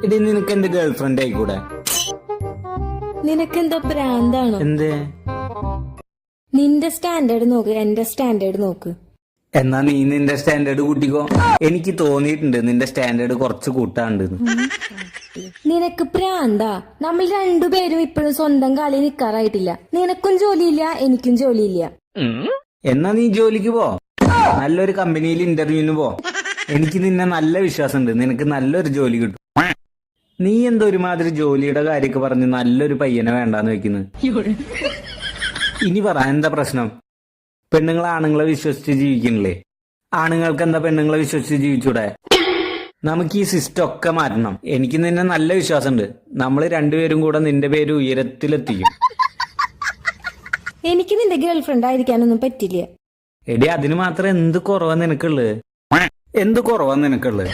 എടി നിനക്ക് എന്റെ ഗേൾഫ്രണ്ട് ആയിക്കൂടെ? നിനക്കെന്തോ ഭ്രാന്താണോ? എന്തേ? നിന്റെ സ്റ്റാൻഡേർഡ് നോക്ക്, എന്റെ സ്റ്റാൻഡേർഡ് നോക്ക്. എന്നാ നീ നിന്റെ സ്റ്റാൻഡേർഡ് കൂട്ടിക്കോ. എനിക്ക് തോന്നിയിട്ടുണ്ട് നിന്റെ സ്റ്റാൻഡേർഡ് കുറച്ച് കൂട്ടാണ്ട്. നിനക്ക് ഭ്രാന്താ? നമ്മൾ രണ്ടുപേരും ഇപ്പോഴും സ്വന്തം കാലിൽ നിൽക്കാറായിട്ടില്ല. നിനക്കും ജോലിയില്ല, എനിക്കും ജോലിയില്ല. എന്നാ നീ ജോലിക്ക് പോ, നല്ലൊരു കമ്പനിയിൽ ഇന്റർവ്യൂവിന് പോ. എനിക്ക് നിന്നെ നല്ല വിശ്വാസമുണ്ട്, നിനക്ക് നല്ലൊരു ജോലി കിട്ടും. നീ എന്തോ ഒരുമാതിരി ജോലിയുടെ കാര്യമൊക്കെ പറഞ്ഞ് നല്ലൊരു പയ്യനെ വേണ്ടാന്ന് വെക്കുന്നു. ഇനി പറ, എന്താ പ്രശ്നം? പെണ്ണുങ്ങൾ ആണുങ്ങളെ വിശ്വസിച്ച് ജീവിക്കണില്ലേ? ആണുങ്ങൾക്ക് എന്താ പെണ്ണുങ്ങളെ വിശ്വസിച്ച് ജീവിച്ചൂടെ? നമുക്ക് ഈ സിസ്റ്റം ഒക്കെ മാറ്റണം. എനിക്ക് നിന്നെ നല്ല വിശ്വാസമുണ്ട്. നമ്മൾ രണ്ടുപേരും കൂടെ നിന്റെ പേര് ഉയരത്തിലെത്തിക്കും. എനിക്ക് നിന്റെ ഗേൾഫ്രണ്ട് ആയിരിക്കാനൊന്നും പറ്റില്ല. എടി അതിന് മാത്രം എന്ത് കുറവാ നിനക്കുള്ളത്? എന്ത് കുറവാ നിനക്കുള്ളത്?